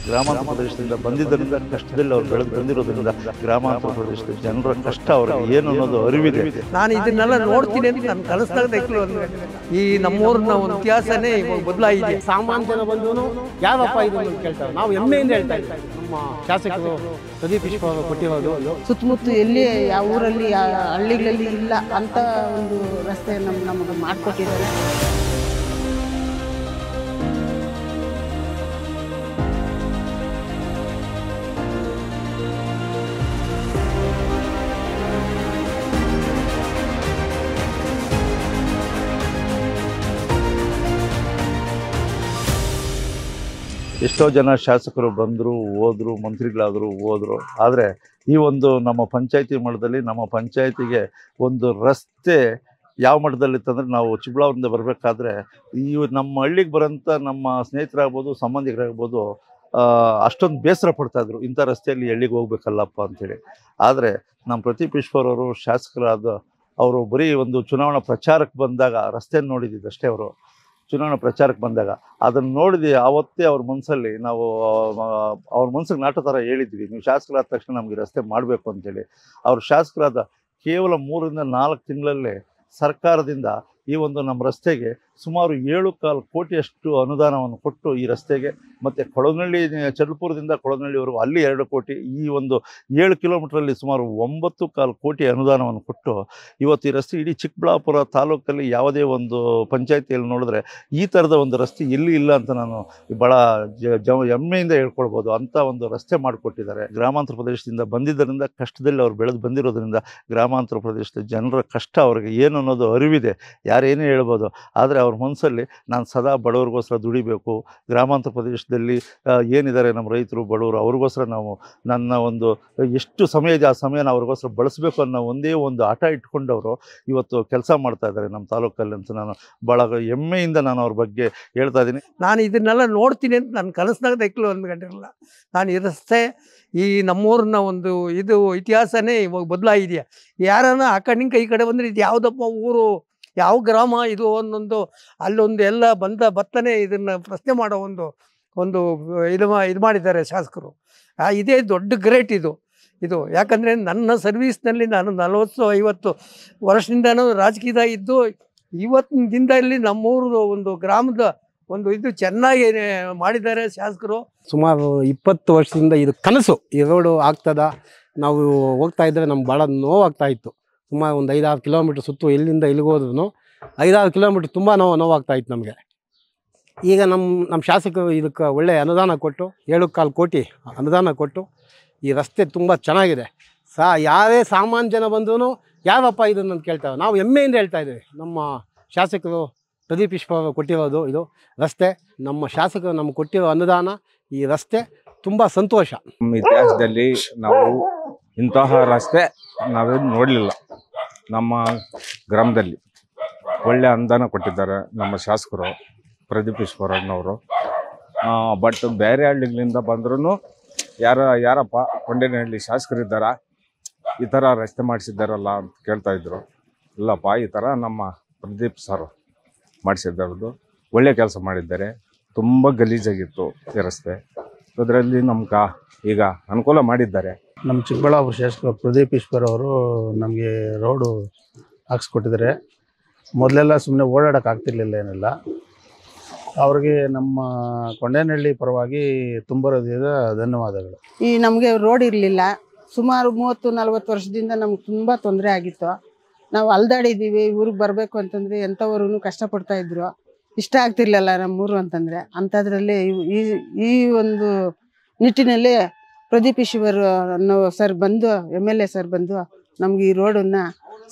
ಗ್ರಾಮಾಂತರ ಪ್ರದೇಶದಿಂದ ಬಂದಿದ್ದರಿಂದ ಕಷ್ಟದಲ್ಲಿ ಅವ್ರು ಬೆಳೆದು ಬಂದಿರೋದ್ರಿಂದ ಗ್ರಾಮಾಂತರ ಪ್ರದೇಶದ ಜನರ ಕಷ್ಟ ಅವ್ರಿಗೆ ಏನು ಅನ್ನೋದು ಅರಿವಿದೆ. ನಾನು ಇದನ್ನೆಲ್ಲ ನೋಡ್ತೀನಿ ಅಂತ ನಾನು ಕನಸ್ದಾಗ ಈ ನಮ್ಮೂರಿನ ಒಂದು ಇತಿಹಾಸನೇ ಬದಲಾಗಿದೆ. ಸಾಮಾನ್ಯ ಜನ ಬಂದು ಯಾವಪ್ಪ ಇದು ಅಂತ ಕೇಳ್ತಾರೆ. ನಾವು ಹೆಮ್ಮೆಯಿಂದ ಹೇಳ್ತಾ ಇದ್ದೀವಿ ನಮ್ಮ ಶಾಸಕರು ಪ್ರದೀಪ್ ಈಶ್ವರ್ ಅವರು ಕೊಟ್ಟಿರೋದು. ಸುತ್ತಮುತ್ತ ಎಲ್ಲಿ ಯಾವ ಊರಲ್ಲಿ ಹಳ್ಳಿಗಳಲ್ಲಿ ಇಲ್ಲ ಅಂತ ಒಂದು ರಸ್ತೆ ನಮಗೆ ಮಾಡಿಕೊಟ್ಟಿದ್ದಾರೆ. ಎಷ್ಟೋ ಜನ ಶಾಸಕರು ಬಂದರು, ಹೋದರು, ಮಂತ್ರಿಗಳಾದರು, ಹೋದರು. ಆದರೆ ಈ ಒಂದು ನಮ್ಮ ಪಂಚಾಯತಿ ಮಟ್ಟದಲ್ಲಿ ನಮ್ಮ ಪಂಚಾಯತಿಗೆ ಒಂದು ರಸ್ತೆ ಯಾವ ಮಟ್ಟದಲ್ಲಿತ್ತಂದರೆ, ನಾವು ಚಿಕ್ಕಬಳ್ಳಾಪುರದಿಂದ ಬರಬೇಕಾದ್ರೆ ಈ ನಮ್ಮ ಹಳ್ಳಿಗೆ ಬರೋಂಥ ನಮ್ಮ ಸ್ನೇಹಿತರಾಗ್ಬೋದು, ಸಂಬಂಧಿಕರಾಗ್ಬೋದು, ಅಷ್ಟೊಂದು ಬೇಸರ ಪಡ್ತಾಯಿದ್ರು, ಇಂಥ ರಸ್ತೆಯಲ್ಲಿ ಹಳ್ಳಿಗೆ ಹೋಗ್ಬೇಕಲ್ಲಪ್ಪ ಅಂಥೇಳಿ. ಆದರೆ ನಮ್ಮ ಪ್ರದೀಪ್ ಈಶ್ವರ್ ಅವರು ಶಾಸಕರಾದ ಅವರು ಬರೀ ಒಂದು ಚುನಾವಣಾ ಪ್ರಚಾರಕ್ಕೆ ಬಂದಾಗ ರಸ್ತೆಯನ್ನು ನೋಡಿದ್ದು ಅಷ್ಟೇ. ಅವರು ಚುನಾವಣಾ ಪ್ರಚಾರಕ್ಕೆ ಬಂದಾಗ ಅದನ್ನು ನೋಡಿದ್ವಿ. ಆವತ್ತೇ ಅವ್ರ ಮನಸ್ಸಲ್ಲಿ ನಾವು ಅವ್ರ ಮನಸ್ಸಿಗೆ ನಾಟೋ ಥರ ಹೇಳಿದ್ವಿ, ನೀವು ಶಾಸಕರಾದ ತಕ್ಷಣ ನಮಗೆ ರಸ್ತೆ ಮಾಡಬೇಕು ಅಂತೇಳಿ. ಅವ್ರು ಶಾಸಕರಾದ ಕೇವಲ 3 ರಿಂದ 4 ತಿಂಗಳಲ್ಲೇ ಸರ್ಕಾರದಿಂದ ಈ ಒಂದು ನಮ್ಮ ರಸ್ತೆಗೆ ಸುಮಾರು 7.25 ಕೋಟಿಯಷ್ಟು ಅನುದಾನವನ್ನು ಕೊಟ್ಟು ಈ ರಸ್ತೆಗೆ, ಮತ್ತು ಕೊಡಗನಹಳ್ಳಿ ಚಳ್ಳಪುರದಿಂದ ಕೊಡಗನಹಳ್ಳಿವರೆಗೂ ಅಲ್ಲಿ 2 ಕೋಟಿ, ಈ ಒಂದು 7 ಕಿಲೋಮೀಟ್ರಲ್ಲಿ ಸುಮಾರು 9.25 ಕೋಟಿ ಅನುದಾನವನ್ನು ಕೊಟ್ಟು ಇವತ್ತು ಈ ರಸ್ತೆ ಇಡೀ ಚಿಕ್ಕಬಳ್ಳಾಪುರ ತಾಲೂಕಲ್ಲಿ ಯಾವುದೇ ಒಂದು ಪಂಚಾಯತಿಯಲ್ಲಿ ನೋಡಿದ್ರೆ ಈ ಥರದ ಒಂದು ರಸ್ತೆ ಎಲ್ಲಿ ಇಲ್ಲ ಅಂತ ನಾನು ಭಾಳ ಹೆಮ್ಮೆಯಿಂದ ಹೇಳ್ಕೊಳ್ಬೋದು. ಅಂಥ ಒಂದು ರಸ್ತೆ ಮಾಡಿಕೊಟ್ಟಿದ್ದಾರೆ. ಗ್ರಾಮಾಂತರ ಪ್ರದೇಶದಿಂದ ಬಂದಿದ್ದರಿಂದ ಕಷ್ಟದಲ್ಲಿ ಅವ್ರು ಬೆಳೆದು ಬಂದಿರೋದ್ರಿಂದ ಗ್ರಾಮಾಂತರ ಪ್ರದೇಶದ ಜನರ ಕಷ್ಟ ಅವ್ರಿಗೆ ಏನು ಅನ್ನೋದು ಅರಿವಿದೆ. ಯಾರೇನೇ ಹೇಳ್ಬೋದು, ಆದರೆ ಅವ್ರ ಮನಸ್ಸಲ್ಲಿ ನಾನು ಸದಾ ಬಡವ್ರಿಗೋಸ್ಕರ ದುಡಿಬೇಕು, ಗ್ರಾಮಾಂತರ ಪ್ರದೇಶದಲ್ಲಿ ಏನಿದ್ದಾರೆ ನಮ್ಮ ರೈತರು ಬಡವರು ಅವ್ರಿಗೋಸ್ಕರ ನಾವು ನನ್ನ ಒಂದು ಎಷ್ಟು ಸಮಯ ಇದೆ ಆ ಸಮಯನ ಅವ್ರಿಗೋಸ್ಕರ ಬಳಸಬೇಕು ಅನ್ನೋ ಒಂದೇ ಒಂದು ಆಟ ಇಟ್ಕೊಂಡವರು ಇವತ್ತು ಕೆಲಸ ಮಾಡ್ತಾ ಇದ್ದಾರೆ ನಮ್ಮ ತಾಲೂಕಲ್ಲಿ ಅಂತ ನಾನು ಭಾಳ ಹೆಮ್ಮೆಯಿಂದ ನಾನು ಅವ್ರ ಬಗ್ಗೆ ಹೇಳ್ತಾ ಇದ್ದೀನಿ. ನಾನು ಇದನ್ನೆಲ್ಲ ನೋಡ್ತೀನಿ ಅಂತ ನಾನು ಕನಸ್ದಾಗ ಒಂದು ಗಂಟೆರಲ್ಲ. ನಾನು ಈ ರಸ್ತೆ ಈ ನಮ್ಮೂರಿನ ಒಂದು ಇದು ಇತಿಹಾಸನೇ ಇವಾಗ ಬದಲಾಗಿದೆ. ಯಾರನ್ನ ಆ ಕಡೆ ಈ ಕಡೆ ಬಂದರೆ ಇದು ಯಾವುದಪ್ಪ ಊರು, ಯಾವ ಗ್ರಾಮ ಇದು ಒಂದೊಂದು ಅಲ್ಲೊಂದು ಎಲ್ಲ ಬತ್ತನೆ ಇದನ್ನು ಪ್ರಶ್ನೆ ಮಾಡೋ ಒಂದು ಇದು ಮಾಡಿದ್ದಾರೆ ಶಾಸಕರು. ಇದೇ ದೊಡ್ಡ ಗ್ರೇಟ್ ಇದು ಯಾಕಂದರೆ ನನ್ನ ಸರ್ವೀಸ್ನಲ್ಲಿ ನಾನು 40-50 ವರ್ಷದಿಂದನೂ ರಾಜಕೀಯದಾಗ ಇದ್ದು ಇವತ್ತಿನ ದಿನದಲ್ಲಿ ನಮ್ಮೂರು ಒಂದು ಗ್ರಾಮದ ಒಂದು ಇದು ಚೆನ್ನಾಗಿ ಮಾಡಿದ್ದಾರೆ ಶಾಸಕರು. ಸುಮಾರು 20 ವರ್ಷದಿಂದ ಇದು ಕನಸು, ಈ ರೋಡು ಆಗ್ತದ, ನಾವು ಹೋಗ್ತಾ ಇದ್ದರೆ ನಮ್ಗೆ ಭಾಳ ನೋವಾಗ್ತಾ ಇತ್ತು. ಸುಮಾರು ಒಂದು 5-6 ಕಿಲೋಮೀಟ್ರ್ ಸುತ್ತು ಎಲ್ಲಿಂದ ಇಲ್ಲಿಗೋದ್ರೂ 5-6 ಕಿಲೋಮೀಟ್ರ್ ತುಂಬ ನೋವಾಗ್ತಾ ಇತ್ತು ನಮಗೆ. ಈಗ ನಮ್ಮ ಶಾಸಕರು ಇದಕ್ಕೆ ಒಳ್ಳೆಯ ಅನುದಾನ ಕೊಟ್ಟು 7.25 ಕೋಟಿ ಅನುದಾನ ಕೊಟ್ಟು ಈ ರಸ್ತೆ ತುಂಬ ಚೆನ್ನಾಗಿದೆ. ಯಾರೇ ಸಾಮಾನ್ಯ ಜನ ಬಂದ್ರೂ ಯಾವಪ್ಪ ಇದನ್ನು ಅಂತ ಕೇಳ್ತಾರೆ. ನಾವು ಹೆಮ್ಮೆಯಿಂದ ಹೇಳ್ತಾ ಇದ್ದೀವಿ ನಮ್ಮ ಶಾಸಕರು ಪ್ರದೀಪ್ ಈಶ್ವರ್ ಅವರು ಕೊಟ್ಟಿರೋದು ಇದು ರಸ್ತೆ. ನಮ್ಮ ಶಾಸಕರು ನಮ್ಗೆ ಕೊಟ್ಟಿರೋ ಅನುದಾನ, ಈ ರಸ್ತೆ ತುಂಬ ಸಂತೋಷ. ನಮ್ಮ ಇತಿಹಾಸದಲ್ಲಿ ನಾವು ಇಂತಹ ರಸ್ತೆ ನಾವೇನು ನೋಡಲಿಲ್ಲ. ನಮ್ಮ ಗ್ರಾಮದಲ್ಲಿ ಒಳ್ಳೆಯ ಅನುದಾನ ಕೊಟ್ಟಿದ್ದಾರೆ ನಮ್ಮ ಶಾಸಕರು ಪ್ರದೀಪ್ ಈಶ್ವರಣ್ಣವರು. ಬಟ್ ಬೇರೆ ಹಳ್ಳಿಗಳಿಂದ ಬಂದ್ರೂ ಯಾರಪ್ಪ ಕೊಂಡೇನಹಳ್ಳಿ ಶಾಸಕರಿದ್ದಾರಾ, ಈ ಥರ ರಸ್ತೆ ಮಾಡಿಸಿದ್ದಾರಲ್ಲ ಅಂತ ಕೇಳ್ತಾಯಿದ್ರು. ಇಲ್ಲಪ್ಪ, ಈ ಥರ ನಮ್ಮ ಪ್ರದೀಪ್ ಸರ್ ಮಾಡಿಸಿದ್ದಾರದು ಒಳ್ಳೆಯ ಕೆಲಸ ಮಾಡಿದ್ದಾರೆ. ತುಂಬ ಗಲೀಜಾಗಿತ್ತು ಈ ರಸ್ತೆ, ಅದರಲ್ಲಿ ನಮ್ಗೆ ಈಗ ಅನುಕೂಲ ಮಾಡಿದ್ದಾರೆ. ನಮ್ಮ ಚಿಕ್ಕಬಳ್ಳಾಪುರ ಶಾಸಕರು ಪ್ರದೀಪ್ ಈಶ್ವರ್ ಅವರು ನಮಗೆ ರೋಡು ಹಾಕ್ಸ್ಕೊಟ್ಟಿದ್ದಾರೆ. ಮೊದಲೆಲ್ಲ ಸುಮ್ಮನೆ ಓಡಾಡೋಕ್ಕಾಗ್ತಿರ್ಲಿಲ್ಲ, ಏನಿಲ್ಲ. ಅವ್ರಿಗೆ ನಮ್ಮ ಕೊಂಡೇನಹಳ್ಳಿ ಪರವಾಗಿ ತುಂಬ ಹೃದಯದ ಧನ್ಯವಾದಗಳು. ಈ ನಮಗೆ ರೋಡ್ ಇರಲಿಲ್ಲ, ಸುಮಾರು 30-40 ವರ್ಷದಿಂದ ನಮ್ಗೆ ತುಂಬ ತೊಂದರೆ ಆಗಿತ್ತು. ನಾವು ಅಲ್ದಾಡಿದ್ದೀವಿ, ಊರಿಗೆ ಬರಬೇಕು ಅಂತಂದರೆ ಎಂಥವ್ರೂ ಕಷ್ಟಪಡ್ತಾಯಿದ್ರು. ಇಷ್ಟ ಆಗ್ತಿರ್ಲಿಲ್ಲ ನಮ್ಮೂರು ಅಂತಂದರೆ. ಅಂಥದ್ರಲ್ಲಿ ಈ ಒಂದು ನಿಟ್ಟಿನಲ್ಲಿ ಪ್ರದೀಪ್ ಈಶ್ವರ್ ಅನ್ನೋ ಸರ್ ಬಂದು MLA ಸರ್ ಬಂದು ನಮ್ಗೆ ಈ ರೋಡನ್ನು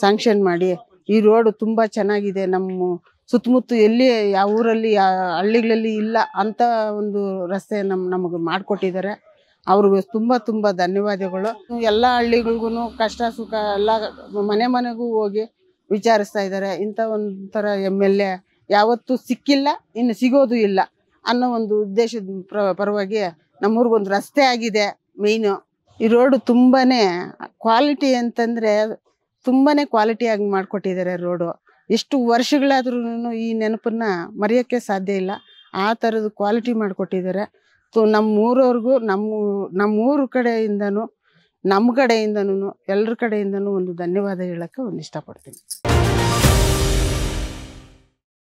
ಸ್ಯಾಂಕ್ಷನ್ ಮಾಡಿ ಈ ರೋಡು ತುಂಬ ಚೆನ್ನಾಗಿದೆ. ನಮ್ಮ ಸುತ್ತಮುತ್ತ ಎಲ್ಲಿ ಯಾವ ಊರಲ್ಲಿ ಹಳ್ಳಿಗಳಲ್ಲಿ ಇಲ್ಲ ಅಂಥ ಒಂದು ರಸ್ತೆ ನಮಗೆ ಮಾಡಿಕೊಟ್ಟಿದ್ದಾರೆ. ಅವ್ರಿಗೆ ತುಂಬ ಧನ್ಯವಾದಗಳು. ಎಲ್ಲ ಹಳ್ಳಿಗಳಿಗೂ ಕಷ್ಟ ಸುಖ ಎಲ್ಲ ಮನೆಗೂ ಹೋಗಿ ವಿಚಾರಿಸ್ತಾ ಇದ್ದಾರೆ. ಇಂಥ ಒಂಥರ MLA ಯಾವತ್ತೂ ಸಿಕ್ಕಿಲ್ಲ, ಇನ್ನು ಸಿಗೋದು ಇಲ್ಲ ಅನ್ನೋ ಒಂದು ಉದ್ದೇಶದ ಪರವಾಗಿ ನಮ್ಮೂರಿಗೊಂದು ರಸ್ತೆ ಆಗಿದೆ. ಮೇಯ್ನು ಈ ರೋಡು ತುಂಬಾ ಕ್ವಾಲಿಟಿ ಅಂತಂದರೆ ತುಂಬಾ ಕ್ವಾಲಿಟಿಯಾಗಿ ಮಾಡಿಕೊಟ್ಟಿದ್ದಾರೆ ರೋಡು. ಎಷ್ಟು ವರ್ಷಗಳಾದ್ರೂ ಈ ನೆನಪನ್ನು ಮರೆಯೋಕ್ಕೆ ಸಾಧ್ಯ ಇಲ್ಲ. ಆ ಥರದ ಕ್ವಾಲಿಟಿ ಮಾಡಿಕೊಟ್ಟಿದ್ದಾರೆ. ನಮ್ಮ ಊರವ್ರಿಗೂ ನಮ್ಮೂರ ಕಡೆಯಿಂದನೂ ನಮ್ಮ ಕಡೆಯಿಂದನೂ ಎಲ್ಲರ ಕಡೆಯಿಂದನೂ ಒಂದು ಧನ್ಯವಾದ ಹೇಳೋಕ್ಕೆ ಒಂದು ಇಷ್ಟಪಡ್ತೀನಿ.